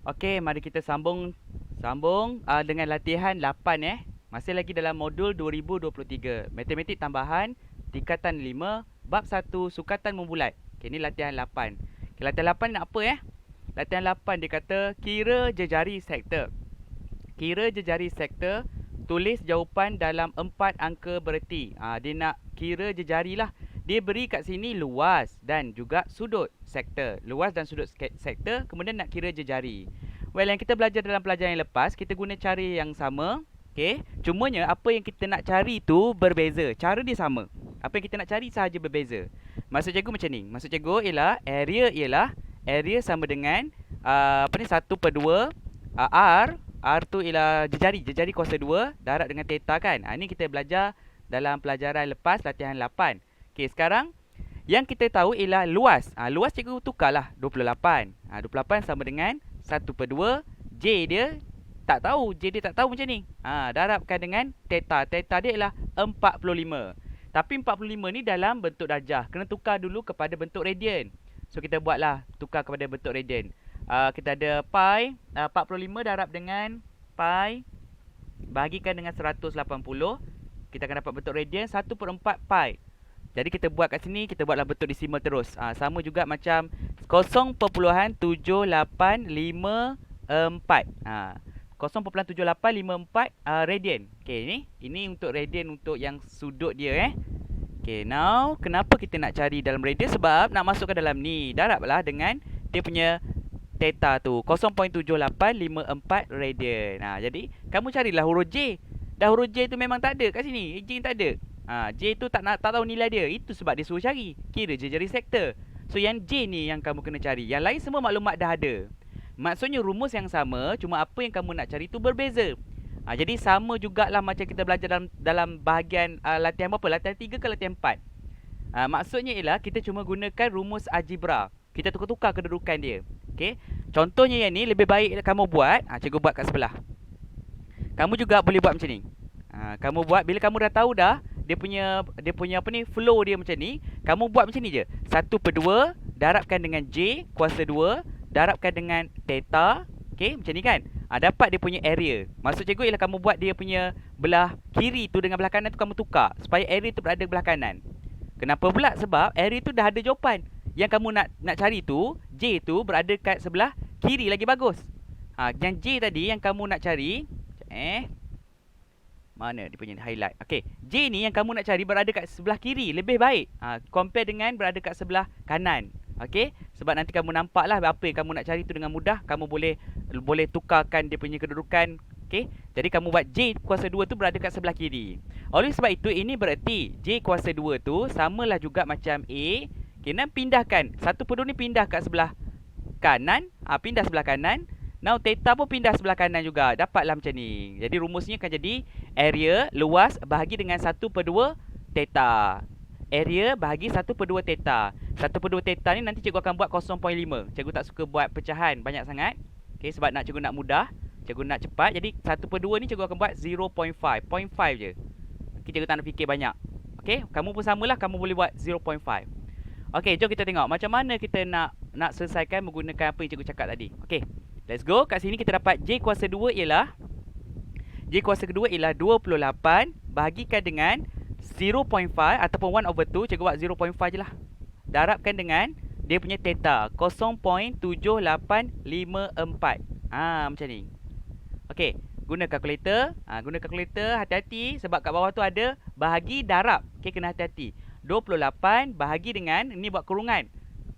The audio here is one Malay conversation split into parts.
Okey, mari kita sambung dengan latihan 8 Masih lagi dalam modul 2023. Matematik tambahan tingkatan 5, bab 1 sukatan membulat. Okey, ni latihan 8. Okey, latihan 8 nak apa? Latihan 8 dia kata kira jejari sektor. Kira jejari sektor, tulis jawapan dalam 4 angka bererti. Dia nak kira jejari lah. Dia beri kat sini luas dan juga sudut sektor. Luas dan sudut sektor, kemudian nak kira jejari. Well, yang kita belajar dalam pelajaran yang lepas, kita guna cara yang sama. Okay. Cumanya apa yang kita nak cari tu berbeza. Cara dia sama. Apa yang kita nak cari sahaja berbeza. Maksud cikgu macam ni. Maksud cikgu ialah area sama dengan 1/2 R. R tu ialah jejari kuasa 2 darab dengan theta kan. Ini kita belajar dalam pelajaran lepas latihan 8. Okey, sekarang yang kita tahu ialah luas. Luas cikgu tukarlah 28. 28 sama dengan 1/2 J dia tak tahu. J dia tak tahu macam ni. Darabkan dengan theta. Theta dia ialah 45. Tapi 45 ni dalam bentuk darjah. Kena tukar dulu kepada bentuk radian. So kita buatlah tukar kepada bentuk radian. Kita ada pi 45 darab dengan pi bahagikan dengan 180. Kita akan dapat bentuk radian 1/4 pi. Jadi kita buat kat sini, kita buatlah bentuk desimal terus. Sama juga macam 0.7854. 0.7854 radian. Okey, ini untuk radian untuk yang sudut dia Okey, now kenapa kita nak cari dalam radian? Sebab nak masukkan dalam ni. Darablah dengan dia punya theta tu 0.7854 radian. Jadi kamu carilah huruf J. Dah huruf J tu memang tak ada kat sini. J tak ada. J tu tak tahu nilai dia. Itu sebab dia suruh cari. Kira jejari sektor. So yang J ni yang kamu kena cari. Yang lain semua maklumat dah ada. Maksudnya rumus yang sama, cuma apa yang kamu nak cari tu berbeza. Jadi sama jugalah macam kita belajar dalam bahagian latihan berapa? Latihan 3 ke latihan 4? Maksudnya ialah kita cuma gunakan rumus algebra. Kita tukar-tukar kedudukan dia. Okey. Contohnya yang ni lebih baik kamu buat. Cikgu buat kat sebelah. Kamu juga boleh buat macam ni. Kamu buat bila kamu dah tahu dah dia punya apa ni flow dia macam ni, kamu buat macam ni je. 1/2 darabkan dengan J kuasa 2 darabkan dengan theta. Okey, macam ni kan? Dapat dia punya area. Maksud cikgu ialah kamu buat dia punya belah kiri tu dengan belah kanan tu kamu tukar supaya area tu berada belah kanan. Kenapa pula? Sebab area tu dah ada jawapan. Yang kamu nak cari tu, J tu berada kat sebelah kiri lagi bagus. Yang J tadi yang kamu nak cari, mana dia punya highlight. Okey, J ni yang kamu nak cari berada kat sebelah kiri, lebih baik. Compare dengan berada kat sebelah kanan. Okey, sebab nanti kamu nampaklah apa yang kamu nak cari tu dengan mudah. Kamu boleh tukarkan dia punya kedudukan. Okey, jadi kamu buat J kuasa 2 tu berada kat sebelah kiri. Oleh sebab itu ini bererti J kuasa 2 tu samalah juga macam A. Kena pindahkan 1/2 ni pindah kat sebelah kanan. Pindah sebelah kanan. Now theta pun pindah sebelah kanan juga. Dapatlah macam ni. Jadi rumusnya akan jadi area luas bahagi dengan 1/2 theta. Area bahagi 1/2 theta. 1/2 theta ni nanti cikgu akan buat 0.5. Cikgu tak suka buat pecahan banyak sangat. Okey, sebab cikgu nak mudah. Cikgu nak cepat. Jadi 1/2 ni cikgu akan buat 0.5. 0.5 je. Okay, cikgu tak nak fikir banyak. Okey, kamu pun samalah. Kamu boleh buat 0.5. Okey, jom kita tengok macam mana kita nak selesaikan menggunakan apa yang cikgu cakap tadi. Okey. Let's go. Kat sini kita dapat J kuasa 2 ialah 28 bahagikan dengan 0.5 ataupun 1/2. Cikgu buat 0.5 je lah. Darabkan dengan dia punya theta 0.7854. Macam ni. Okey, guna kalkulator. Guna kalkulator, hati-hati sebab kat bawah tu ada bahagi darab. Okey, kena hati-hati. 28 bahagi dengan ni buat kurungan.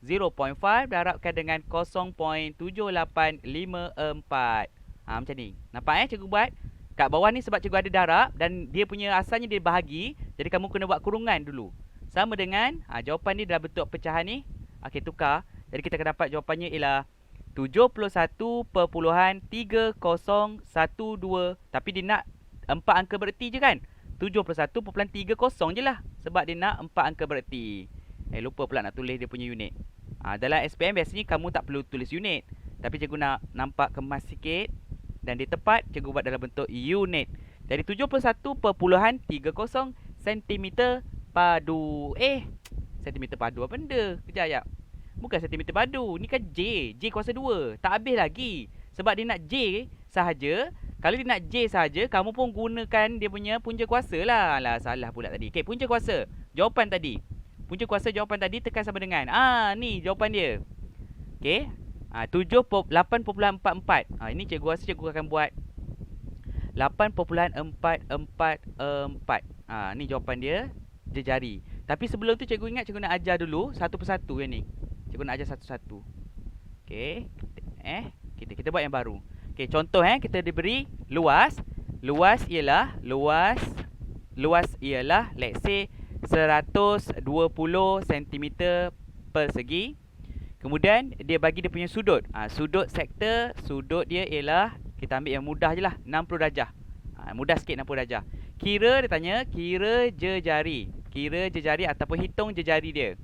0.5 darabkan dengan 0.7854. Macam ni. Nampak cikgu buat? Kat bawah ni sebab cikgu ada darab dan dia punya asalnya dia bahagi. Jadi kamu kena buat kurungan dulu. Sama dengan jawapan ni dalam bentuk pecahan ni. Okey, tukar. Jadi kita akan dapat jawapannya ialah 71.3012. Tapi dia nak 4 angka bererti je kan? 71.30 je lah. Sebab dia nak 4 angka bererti. Lupa pula nak tulis dia punya unit. Dalam SPM biasanya kamu tak perlu tulis unit. Tapi cikgu nak nampak kemas sikit. Dan dia tepat, cikgu buat dalam bentuk unit. Jadi 71.30 cm padu. Cm padu apa benda? Kejap. Bukan cm padu. Ni kan J. J kuasa 2. Tak habis lagi. Sebab dia nak J sahaja. Kalau dia nak J sahaja, kamu pun gunakan dia punya punca kuasa lah. Alah, salah pula tadi. Okey, punca kuasa. Jawapan tadi. Punca kuasa jawapan tadi tekan sama dengan. Ni jawapan dia. Okey. 8.44. Ini cikgu rasa cikgu akan buat 8.444. Ni jawapan dia. Jejari. Tapi sebelum tu cikgu ingat cikgu nak ajar dulu satu persatu yang ni. Cikgu nak ajar satu-satu. Okey. Kita buat yang baru. Okey, contoh kita diberi luas. Luas ialah let's say 120 cm persegi. Kemudian dia bagi dia punya sudut. Sudut sektor, sudut dia ialah, kita ambil yang mudah je lah, 60 darjah. Mudah sikit 60 darjah. Kira dia tanya, kira jejari. Kira jejari ataupun hitung jejari dia.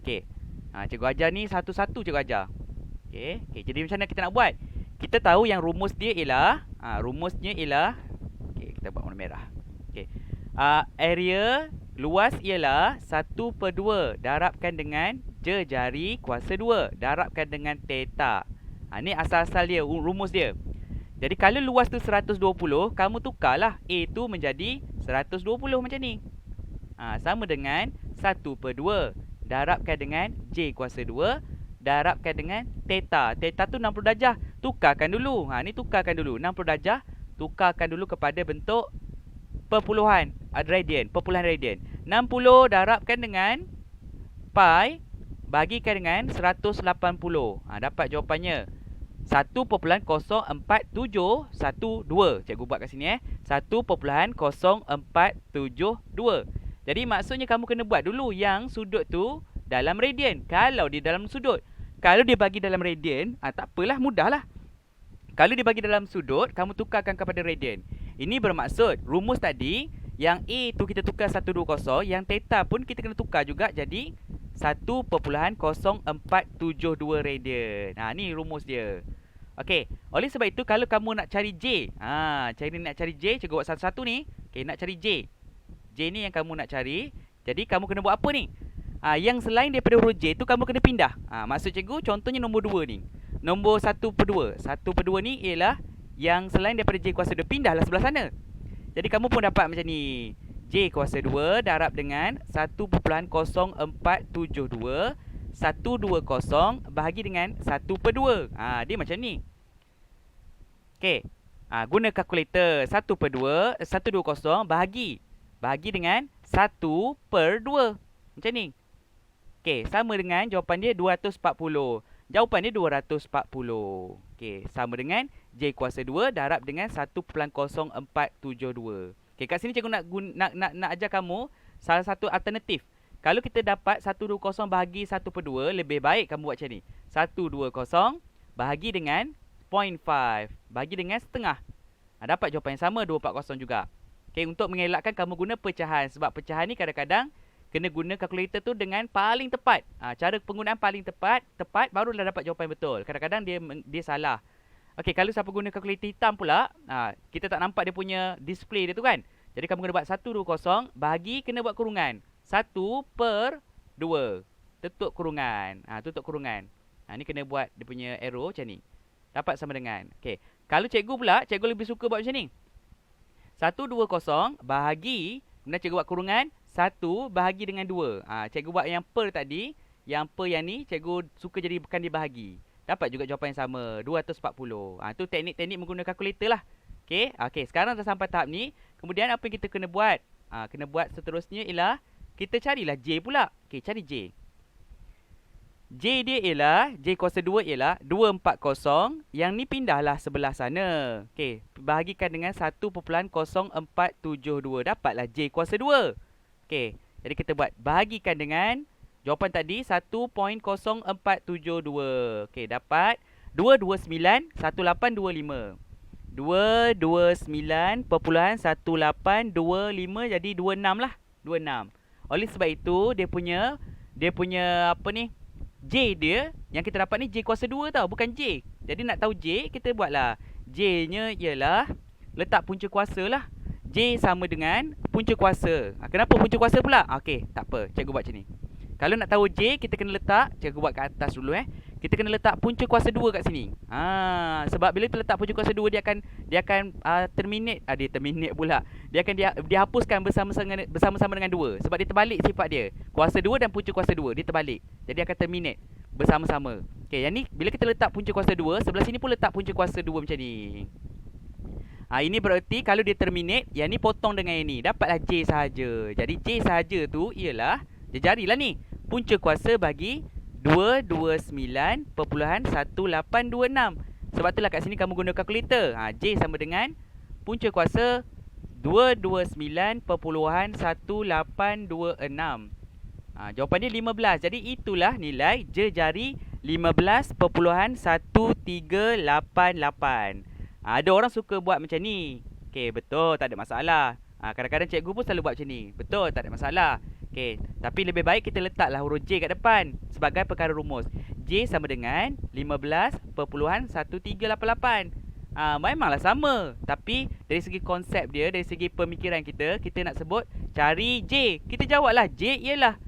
Okey. Cikgu ajar ni satu-satu cikgu ajar. Okey, jadi macam mana kita nak buat? Kita tahu yang rumus dia ialah, rumusnya ialah, okey, kita buat warna merah. Okey. Area luas ialah 1/2 darabkan dengan jejari kuasa 2 darabkan dengan theta. Ni asal-asal dia, rumus dia. Jadi kalau luas tu 120, kamu tukarlah A tu menjadi 120 macam ni. Sama dengan 1/2 darabkan dengan J kuasa 2 darabkan dengan theta. Theta tu 60 darjah. Tukarkan dulu. Ni tukarkan dulu. 60 darjah. Tukarkan dulu kepada bentuk perpuluhan radian. Perpuluhan radian. 60 darabkan dengan pi bagikan dengan 180. Dapat jawapannya 1.04712. Cikgu buat kat sini 1.0472. Jadi maksudnya kamu kena buat dulu yang sudut tu dalam radian. Kalau di dalam sudut. Kalau dia bagi dalam radian, tak apalah, mudahlah. Kalau dia bagi dalam sudut, kamu tukarkan kepada radian. Ini bermaksud rumus tadi, yang A tu kita tukar 120, yang theta pun kita kena tukar juga jadi 1.0472 radian. Ni rumus dia. Okey, oleh sebab itu kalau kamu nak cari J, nak cari J, cikgu buat satu-satu ni. Okey, nak cari J. J ni yang kamu nak cari. Jadi kamu kena buat apa ni? Yang selain daripada huruf J tu kamu kena pindah. Maksud cikgu contohnya nombor 2 ni. Nombor 1/2. 1/2 ni ialah yang selain daripada J kuasa 2, pindahlah sebelah sana. Jadi kamu pun dapat macam ni. J kuasa 2 darab dengan 1.0472 120 bahagi dengan 1/2. Dia macam ni. Okey. Guna kalkulator. 1/2 120 bahagi dengan 1/2. Macam ni. Okey, sama dengan jawapan dia 240. Jawapan dia 240. Okey, sama dengan J kuasa 2 darab dengan 1.0472. Okey, kat sini cikgu nak ajar kamu salah satu alternatif. Kalau kita dapat 120 bahagi 1/2, lebih baik kamu buat macam ni. 120 bahagi dengan 0.5 bahagi dengan setengah. Dapat jawapan yang sama 240 juga. Okey, untuk mengelakkan kamu guna pecahan, sebab pecahan ni kadang-kadang kena guna kalkulator tu dengan paling tepat. Cara penggunaan paling tepat barulah dapat jawapan betul. Kadang-kadang dia salah. Okey, kalau siapa guna kalkulator hitam pula, kita tak nampak dia punya display dia tu kan. Jadi kamu kena buat 120 bahagi, kena buat kurungan. 1/2. Tutup kurungan. Tutup kurungan. Ni kena buat dia punya arrow macam ni. Dapat sama dengan. Okey, kalau cikgu pula, cikgu lebih suka buat macam ni. 120 bahagi, kemudian cikgu buat kurungan 1 bahagi dengan 2. Cikgu buat yang per tadi. Yang per yang ni cikgu suka jadi bukan dibahagi. Dapat juga jawapan yang sama 240. Tu teknik-teknik menggunakan kalkulator lah. Okey, sekarang dah sampai tahap ni. Kemudian apa yang kita kena buat? Kena buat seterusnya ialah kita carilah J pula. Okey, cari J. J dia ialah, J kuasa 2 ialah 240. Yang ni pindahlah sebelah sana. Okey, bahagikan dengan 1.0472. Dapatlah J kuasa 2. Okey, jadi kita buat bahagikan dengan jawapan tadi 1.0472. Okey, dapat 2291825. 229.1825 jadi 26 lah. 26. Oleh sebab itu dia punya apa ni? J dia yang kita dapat ni J kuasa 2 tau, bukan J. Jadi nak tahu J, kita buatlah. J-nya ialah letak punca kuasa lah. J sama dengan punca kuasa. Kenapa punca kuasa pula? Okey, tak apa. Cikgu buat macam ni. Kalau nak tahu J, kita kena letak, cikgu buat kat atas dulu kita kena letak punca kuasa 2 kat sini. Sebab bila kita letak punca kuasa 2, dia akan terminate, dia terminate pula. Dihapuskan bersama-sama dengan 2 sebab dia terbalik sifat dia. Kuasa 2 dan punca kuasa 2 dia terbalik. Jadi akan terminate bersama-sama. Okey, yang ni bila kita letak punca kuasa 2, sebelah sini pun letak punca kuasa 2 macam ni. Ini bererti kalau dia terminate, yang ni potong dengan yang ni, dapatlah J sahaja. Jadi J sahaja tu ialah, jarilah ni, punca kuasa bagi 229.1826. Sebab itulah kat sini kamu guna kalkulator. J sama dengan punca kuasa 229.1826. Jawapan dia 15. Jadi itulah nilai jejari 15.1388. Ada orang suka buat macam ni. Okey, betul, tak ada masalah. Kadang-kadang cikgu pun selalu buat macam ni. Betul, tak ada masalah. Okey, tapi lebih baik kita letaklah huruf J kat depan sebagai perkara rumus. J sama dengan 15.1388. Memanglah sama, tapi dari segi konsep dia, dari segi pemikiran kita nak sebut cari J. Kita jawablah J ialah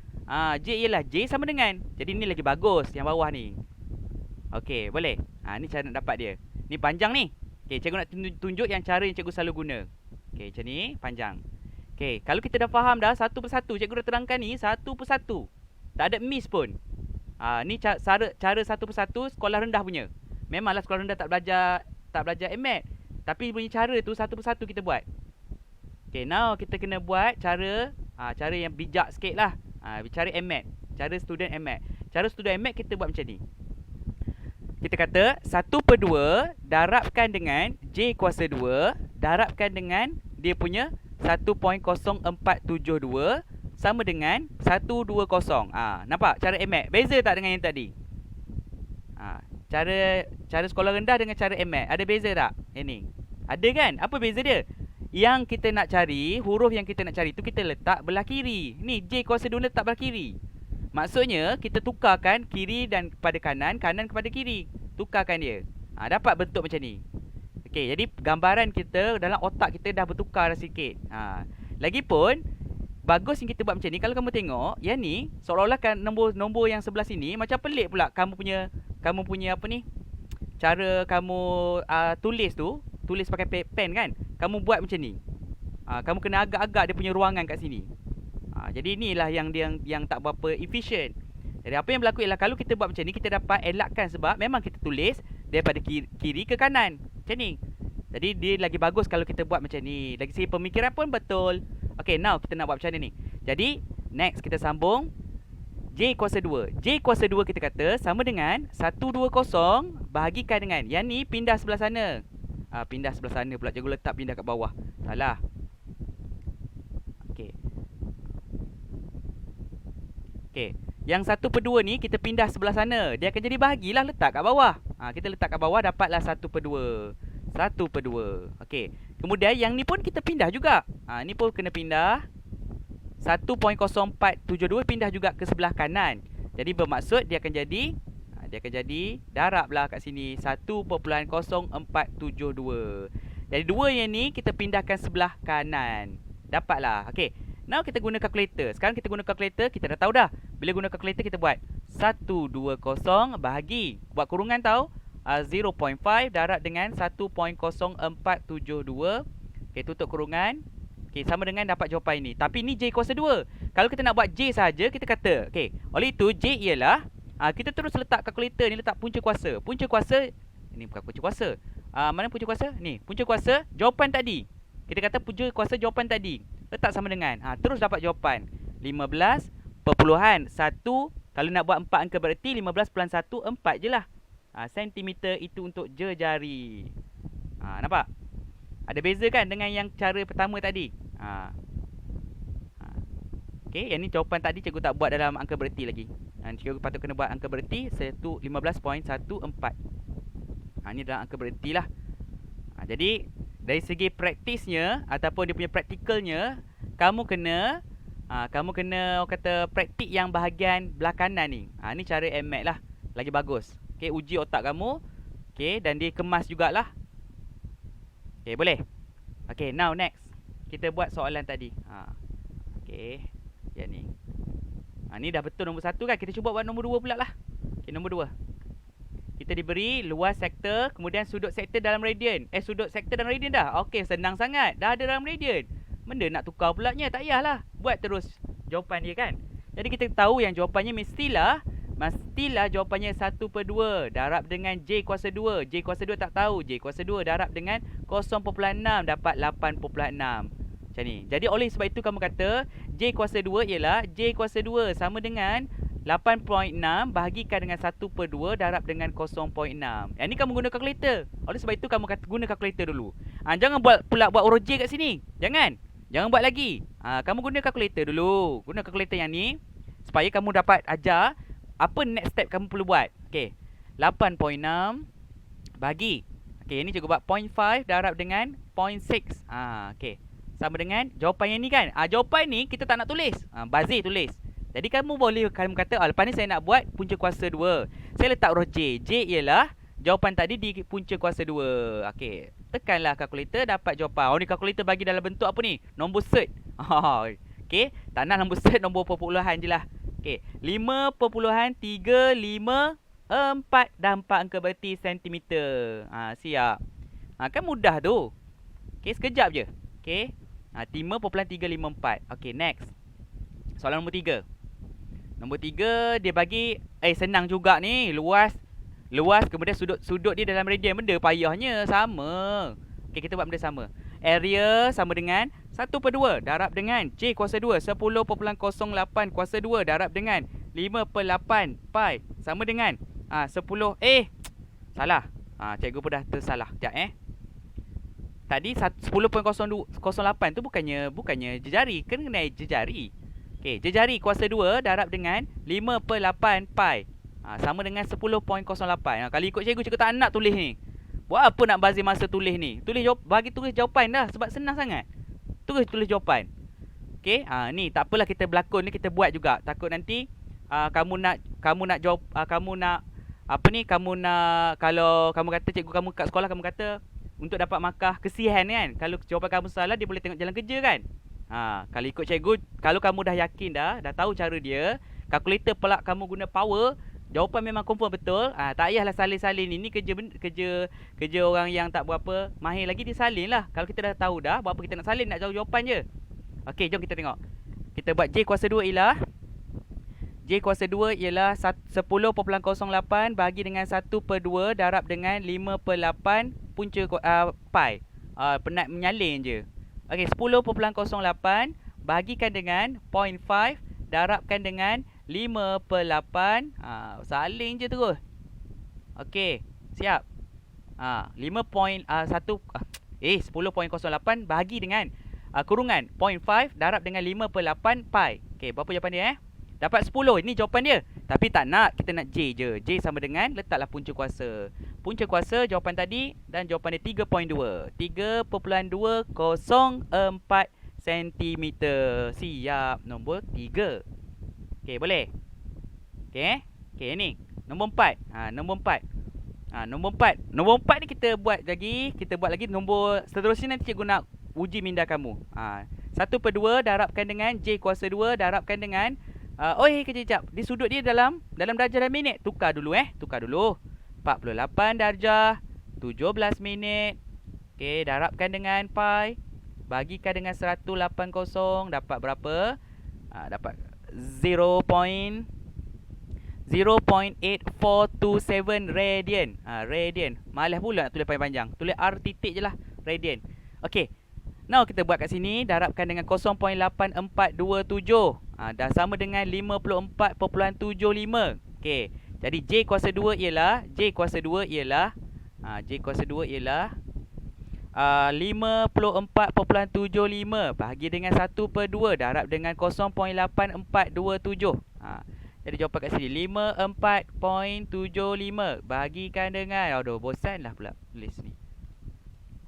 J sama dengan. Jadi ni lagi bagus yang bawah ni. Okey, boleh. Ni cara nak dapat dia. Ni panjang ni. Okey, cikgu nak tunjuk yang cara yang cikgu selalu guna. Okey, macam ni, panjang. Okey, kalau kita dah faham dah satu persatu, cikgu dah terangkan ni satu persatu. Tak ada miss pun. Ni cara satu persatu sekolah rendah punya. Memanglah sekolah rendah tak belajar MMath, tapi punya cara tu satu persatu kita buat. Okey, now kita kena buat cara yang bijak sikit lah. Cara MMath, cara student MMath. Cara student MMath kita buat macam ni. Kita kata 1/2 darabkan dengan J kuasa 2, darabkan dengan dia punya 1.0472 sama dengan 120. Nampak cara MMath? Beza tak dengan yang tadi? Cara sekolah rendah dengan cara MMath ada beza tak? Ini ada kan? Apa beza dia? Yang kita nak cari, huruf yang kita nak cari tu kita letak belah kiri. Ni J kuasa 2 letak belah kiri. Maksudnya kita tukarkan kiri dan kepada kanan, kanan kepada kiri. Tukarkan dia. Dapat bentuk macam ni. Okey, jadi gambaran kita dalam otak kita dah bertukar dah sikit. Lagipun bagus yang kita buat macam ni. Kalau kamu tengok, yang ni seolah-olah kan nombor yang sebelah sini macam pelik pula kamu punya apa ni? Cara kamu tulis pakai pen kan? Kamu buat macam ni. Kamu kena agak-agak dia punya ruangan kat sini. Jadi inilah yang tak berapa efisien. Jadi apa yang berlaku ialah kalau kita buat macam ni, kita dapat elakkan sebab memang kita tulis daripada kiri ke kanan. Macam ni. Jadi dia lagi bagus kalau kita buat macam ni. Lagi segi pemikiran pun betul. Okay, now kita nak buat macam ni. Jadi next kita sambung J kuasa 2. J kuasa 2 kita kata sama dengan 120 bahagikan dengan. Yang ni pindah sebelah sana. Pindah sebelah sana pula. Cikgu letak pindah kat bawah. Salah. Okay. Okay. Yang 1/2 ni kita pindah sebelah sana. Dia akan jadi bahagilah letak kat bawah. Kita letak kat bawah dapatlah 1/2. 1/2. Okey. Kemudian yang ni pun kita pindah juga. Ni pun kena pindah. 1.0472 pindah juga ke sebelah kanan. Jadi bermaksud dia akan jadi darablah kat sini 1.0472. Jadi dua yang ni kita pindahkan sebelah kanan. Dapatlah. Okey. Now kita guna kalkulator. Sekarang kita guna kalkulator, kita dah tahu dah. Bila guna kalkulator kita buat 120 bahagi. Buat kurungan tahu. 0.5 darab dengan 1.0472. Okey, tutup kurungan. Okey, sama dengan dapat jawapan ini. Tapi ni J kuasa 2. Kalau kita nak buat J saja, kita kata, okey, oleh itu J ialah kita terus letak kalkulator ni, letak punca kuasa. Punca kuasa, ini bukan punca kuasa. Mana punca kuasa? Ni, punca kuasa jawapan tadi. Kita kata punca kuasa jawapan tadi. Letak sama dengan. Terus dapat jawapan. 15.1. Kalau nak buat 4 angka bererti 15+1, 4 je lah. Sentimeter itu untuk jejari. Nampak? Ada beza kan dengan yang cara pertama tadi? Okey, yang ni jawapan tadi cikgu tak buat dalam angka bererti lagi. Cikgu patut kena buat angka bererti 15.14. Ni dalam angka bererti lah. Jadi dari segi praktisnya ataupun dia punya praktikalnya, kamu kena orang kata praktik yang bahagian belah kanan ni. Ni cara MMath lah. Lagi bagus. Okey, uji otak kamu. Okey, dan dia kemas jugalah. Okey, boleh. Okey, now next. Kita buat soalan tadi. Okey, yang ni. Ni dah betul nombor 1 kan? Kita cuba buat nombor 2 pula lah. Okey, nombor 2. Kita diberi luas sektor, kemudian sudut sektor dalam radian. Sudut sektor dalam radian dah. Okey, senang sangat. Dah ada dalam radian. Benda nak tukar pula nya, tak payahlah. Buat terus jawapan dia kan. Jadi kita tahu yang jawapannya mestilah jawapannya 1/2 darab dengan J kuasa 2. J kuasa 2 tak tahu. J kuasa 2 darab dengan 0.6 dapat 8.6. Macam ni. Jadi oleh sebab itu kamu kata J kuasa 2 ialah J kuasa 2 sama dengan 8.6 bahagikan dengan 1/2 darab dengan 0.6. Yang ni kamu guna kalkulator. Oleh sebab itu kamu guna kalkulator dulu. Jangan buat huruf J kat sini. Jangan buat lagi. Kamu guna kalkulator dulu. Guna kalkulator yang ni supaya kamu dapat ajar apa next step kamu perlu buat. Okey. 8.6 bagi. Okey, ini cikgu buat 0.5 darab dengan 0.6. Okey. Sama dengan jawapan yang ni kan. Jawapan ni kita tak nak tulis. Bazir tulis. Jadi kamu boleh kata, lepas ni saya nak buat punca kuasa 2. Saya letak huruf J. J ialah jawapan tadi di punca kuasa 2. Okey. Tekanlah kalkulator, dapat jawapan. Ni kalkulator bagi dalam bentuk apa ni? Nombor set. Okey. Tak nak nombor set, nombor perpuluhan je lah. Okey. 5.354 dan 4 angka berarti sentimeter. Siap. Kan mudah tu. Okey, sekejap je. Okey. 5.354. Okey, next. Soalan nombor 3. Nombor 3 dia bagi senang juga ni. Luas kemudian sudut dia dalam radian. Benda payahnya sama. Okey, kita buat benda sama. Area sama dengan 1/2 darab dengan J kuasa 2. 10.08 kuasa 2 darab dengan 5/8 pi sama dengan 10. Salah. Cikgu pun dah tersalah. Sekejap Tadi 10.08 tu bukannya jejari. Kena jejari. Okey, jejari kuasa 2 darab dengan 5/8 pi. Sama dengan 10.08. Kalau ikut cikgu tak nak tulis ni. Buat apa nak bazir masa tulis ni? Tulis jawapan dah sebab senang sangat. Tulis jawapan. Okey, ni tak apalah, kita berlakon ni kita buat juga. Takut nanti kamu nak jawab, kamu nak kalau kamu kata cikgu kamu kat sekolah kamu kata untuk dapat markah kesihan kan. Kalau jawapan kamu salah dia boleh tengok jalan kerja kan. Kalau ikut cikgu, kalau kamu dah yakin dah tahu cara dia, kalkulator pula kamu guna power, jawapan memang confirm betul. Tak payahlah salin-salin. Ini kerja orang yang tak berapa mahir lagi, dia salin lah. Kalau kita dah tahu dah, buat apa kita nak salin, nak jawab jawapan je. Okey, jom kita tengok. Kita buat J kuasa 2 ialah 10.08 bagi dengan 1/2 darab dengan 5/8 punca pi. Penat menyalin je. Okey, 10.08 bagikan dengan 0.5 darabkan dengan 5/8. Saling je terus. Okey, siap. 10.08 bahagi dengan kurungan 0.5 darab dengan 5/8 pi. Okey, berapa jawapan dia Dapat 10. Ini jawapan dia. Tapi tak nak, kita nak J je. J sama dengan, letaklah punca kuasa. Punca kuasa jawapan tadi dan jawapan dia 3.2. 3.204 cm. Siap. Nombor 3. Okey, boleh? Okey. Okey, ni. Nombor 4. Nombor 4. Nombor 4. Nombor 4 ni kita buat lagi. Nombor seterusnya nanti cikgu nak uji minda kamu. 1/2 darabkan dengan J kuasa 2 darabkan dengan kejap. Di sudut dia dalam darjah dan minit. Tukar dulu 48 darjah 17 minit. Okey, darabkan dengan pi. Bagikan dengan 180. Dapat berapa? Dapat 0.8427 radian. Radian. Malas pula nak tulis panjang-panjang. Tulis R titik je lah. Radian. Okey. Now kita buat kat sini. Darabkan dengan 0.8427. Dah sama dengan 54.75. Okey. Jadi J kuasa 2 ialah 54.75 bahagi dengan 1/2 darab dengan 0.8427. Jadi jawapan kat sini 54.75 bahagikan dengan, bosanlah pula tulis ni.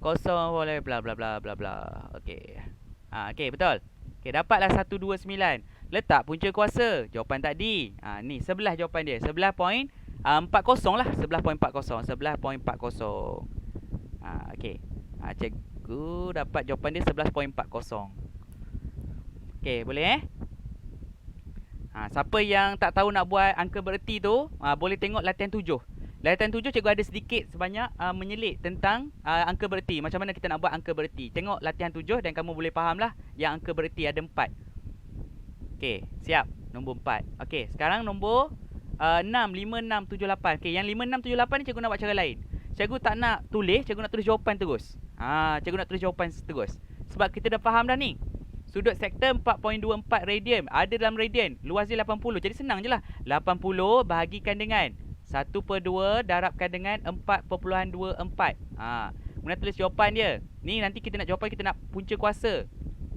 0 bla bla bla bla bla. Okey. Okey, betul. Okey, dapatlah 129. Letak punca kuasa jawapan tadi. Ni sebelah jawapan dia. 11.40 lah. 11.40. Okey. Cikgu dapat jawapan dia 11.40. Okey, boleh siapa yang tak tahu nak buat angka bererti tu, boleh tengok latihan 7. Latihan 7 cikgu ada sedikit sebanyak menyelit tentang angka bererti. Macam mana kita nak buat angka bererti. Tengok latihan 7 dan kamu boleh faham lah yang angka bererti ada 4. Okey, siap. Nombor 4. Okey, sekarang nombor 6, 5, 6, 7, 8. Okey, yang 5, 6, 7, 8 ni cikgu nak buat cara lain. Cikgu tak nak tulis, cikgu nak tulis jawapan terus. Cikgu nak tulis jawapan terus. Sebab kita dah faham dah ni. Sudut sektor 4.24 radian. Ada dalam radian. Luas dia 80. Jadi senang je lah. 80 bahagikan dengan 1/2 darabkan dengan 4.24. Kemudian tulis jawapan dia. Ni nanti kita nak jawapan, kita nak punca kuasa.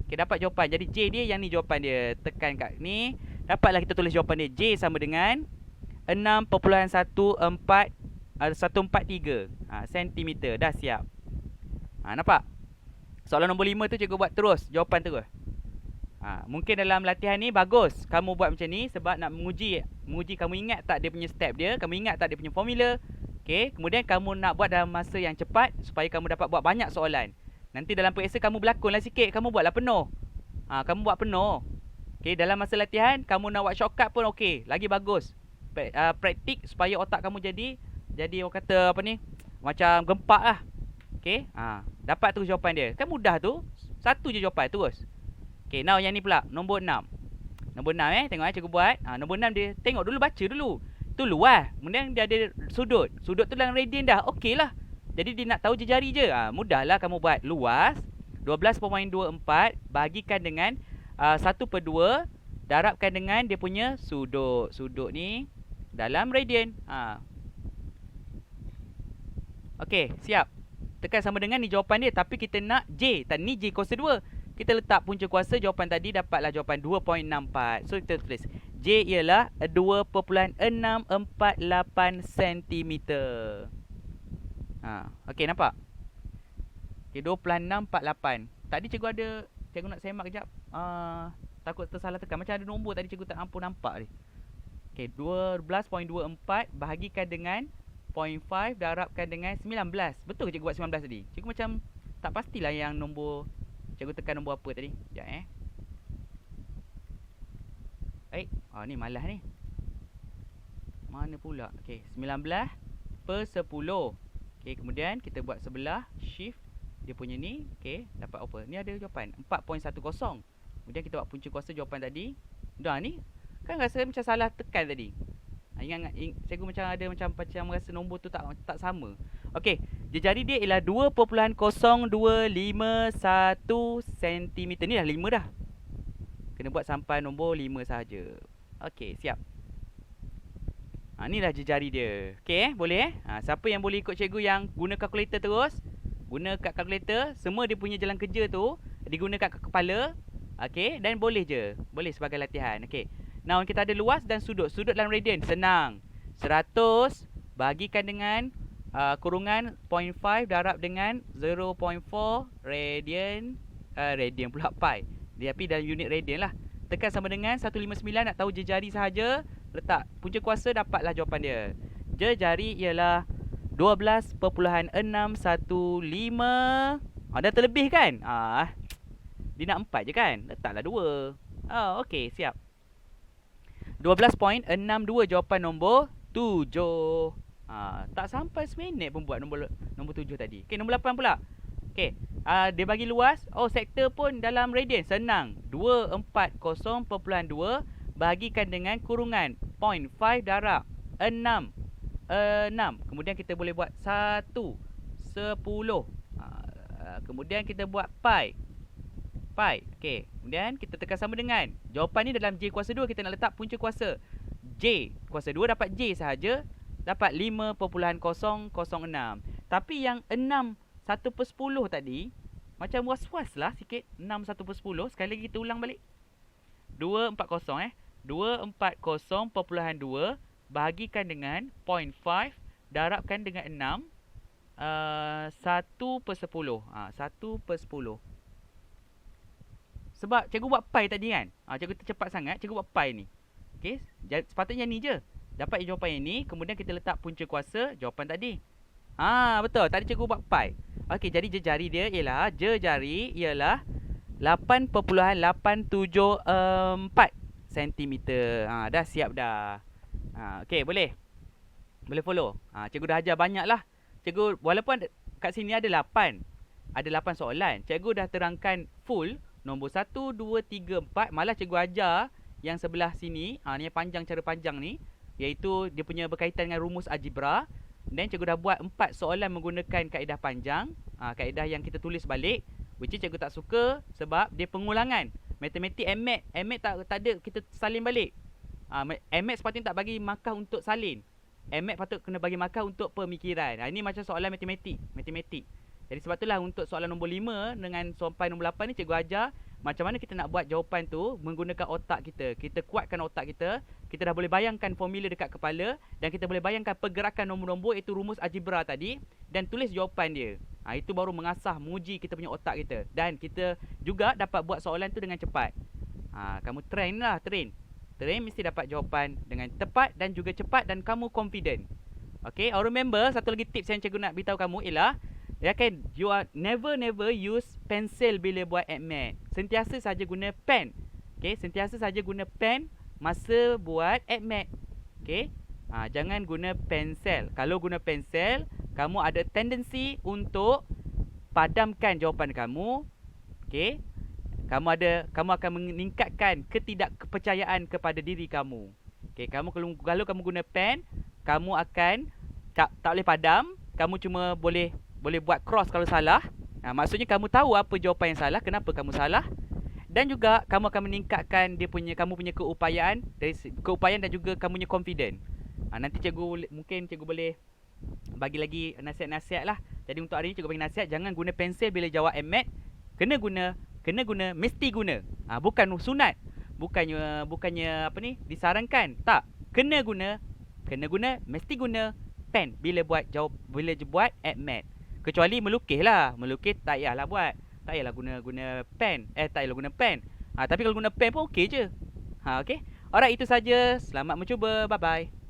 Okay, dapat jawapan. Jadi J dia yang ni jawapan dia. Tekan kat ni. Dapatlah kita tulis jawapan dia. J sama dengan 6.143 cm. Dah siap. Nampak? Soalan nombor 5 tu cikgu buat terus. Jawapan terus. Mungkin dalam latihan ni bagus kamu buat macam ni sebab nak menguji kamu ingat tak dia punya step dia, kamu ingat tak dia punya formula. Okey, kemudian kamu nak buat dalam masa yang cepat supaya kamu dapat buat banyak soalan. Nanti dalam periksa kamu berlakonlah sikit, kamu buatlah penuh. Kamu buat penuh. Okey, dalam masa latihan kamu nak buat shortcut pun okey, lagi bagus. Praktik supaya otak kamu jadi orang kata apa ni? Macam gempak lah. Okey, dapat terus jawapan dia. Kan mudah tu. Satu je jawapan terus. Okay, now yang ni pula. Nombor 6. Nombor 6 tengok cikgu buat. Nombor 6 dia. Tengok dulu, baca dulu. Tu luas. Kemudian dia ada sudut. Sudut tu dalam radian dah. Okey lah. Jadi dia nak tahu jari je. Mudahlah kamu buat. Luas 12.24 bagikan dengan 1/2 darabkan dengan dia punya sudut. Sudut ni dalam radian. Okey, siap. Tekan sama dengan ni jawapan dia. Tapi kita nak J. Tadi ni J kuasa 2. Kita letak punca kuasa jawapan tadi, dapatlah jawapan 2.64. So kita tulis J ialah 2.648 cm. Okey, nampak? Okey, 2.648. Tadi cikgu nak semak kejap. Takut tersalah tekan. Macam ada nombor tadi cikgu tak nampak ni. Okey, 12.24 bahagikan dengan 0.5 darabkan dengan 19. Betul ke cikgu buat 19 tadi? Cikgu macam tak pastilah yang nombor. Cikgu tekan nombor apa tadi? Sekejap ni malas ni. Mana pula? Okey, 19/10. Okey, kemudian kita buat sebelah shift dia punya ni. Okey, dapat apa? Ni ada jawapan 4.10. Kemudian kita buat punca kuasa jawapan tadi. Dah ni. Kan rasa macam salah tekan tadi. Ingat cikgu macam ada macam rasa nombor tu tak sama. Okey, jari dia ialah 2.0251 cm. Ni dah 5 dah. Kena buat sampai nombor 5 sahaja. Okey, siap. Ni dah jari dia. Okey, boleh siapa yang boleh ikut cikgu yang guna kalkulator terus? Guna kad kalkulator. Semua dia punya jalan kerja tu digunakan kat kepala. Okey, dan boleh je. Boleh sebagai latihan. Okey. Now kita ada luas dan sudut. Sudut dalam radian. Senang. 100 bagikan dengan kurungan 0.5 darab dengan 0.4 radian. Radian pula pi. Tapi dalam unit radian lah. Tekan sama dengan 159. Nak tahu jari sahaja. Letak punca kuasa, dapatlah jawapan dia. Jari ialah 12.615. Dah terlebih kan? Dia nak 4 je kan? Letaklah 2. Okey, siap. 12.62 jawapan nombor 7. Tak sampai seminit pun buat nombor 7 tadi. Okey, nombor 8 pula. Okey, dia bagi luas. Sektor pun dalam radian. Senang. 240.2 bahagikan dengan kurungan 0.5 darab 6. Kemudian kita boleh buat 1/10. Kemudian kita buat pi. Okey, kemudian kita tekan sama dengan. Jawapan ni dalam J kuasa 2 kita nak letak punca kuasa. J kuasa 2 dapat J sahaja. Dapat 5.006. Tapi yang 6 1/10 tadi macam was-was lah sikit. 6 1/10. Sekali lagi kita ulang balik. 240 240.2 bahagikan dengan 0.5 darabkan dengan 6. 1/10. 1/10. Sebab cikgu buat pi tadi kan. Cikgu tercepat sangat. Cikgu buat pi ni. Okey, sepatutnya ni je. Dapat jawapan yang ni. Kemudian kita letak punca kuasa jawapan tadi. Betul. Tadi cikgu buat pi. Okey, jadi jari dia ialah 8.874 cm. Dah siap dah. Okey, boleh. Boleh follow? Cikgu dah ajar banyak lah. Cikgu, walaupun kat sini ada 8. Ada 8 soalan. Cikgu dah terangkan full. Nombor 1, 2, 3, 4. Malah cikgu ajar yang sebelah sini. Ni yang panjang, cara panjang ni. Iaitu dia punya berkaitan dengan rumus algebra. Dan cikgu dah buat 4 soalan menggunakan kaedah panjang. Kaedah yang kita tulis balik. Which is cikgu tak suka sebab dia pengulangan. Matematik MAT. MAT tak ada kita salin balik. MAT sepatutnya tak bagi markah untuk salin. MAT patut kena bagi markah untuk pemikiran. Ini macam soalan matematik. Jadi sebab itulah untuk soalan nombor 5 dengan sampai nombor 8 ni cikgu ajar macam mana kita nak buat jawapan tu menggunakan otak kita. Kita kuatkan otak kita. Kita dah boleh bayangkan formula dekat kepala dan kita boleh bayangkan pergerakan nombor-nombor iaitu rumus algebra tadi dan tulis jawapan dia. Itu baru mengasah, menguji kita punya otak kita. Dan kita juga dapat buat soalan tu dengan cepat. Kamu train lah, train. Train mesti dapat jawapan dengan tepat dan juga cepat dan kamu confident. Okay, remember satu lagi tips yang cikgu nak beritahu kamu ialah you are never use pencil bila buat AdMath. Sentiasa saja guna pen. Okay, sentiasa saja guna pen masa buat AdMath. Okay, jangan guna pensel. Kalau guna pensel, kamu ada tendensi untuk padamkan jawapan kamu. Okay, kamu akan meningkatkan ketidakpercayaan kepada diri kamu. Okay, kalau kamu guna pen, kamu akan tak boleh padam. Kamu cuma boleh buat cross kalau salah. Maksudnya kamu tahu apa jawapan yang salah, kenapa kamu salah. Dan juga kamu akan meningkatkan kamu punya keupayaan dan juga kamu punya confident. Nanti mungkin cikgu boleh bagi lagi nasihat-nasihat lah. Jadi untuk hari ni cikgu bagi nasihat, jangan guna pensel bila jawab MAT. Kena guna, mesti guna. Bukan sunat. Bukannya apa ni, disarankan. Tak. Kena guna, mesti guna pen bila buat AdMath. Kecuali melukis lah. Melukis tak payahlah buat. Tak payahlah guna pen. Tak payahlah guna pen. Tapi kalau guna pen pun okey je. Okey. Alright, itu saja. Selamat mencuba. Bye-bye.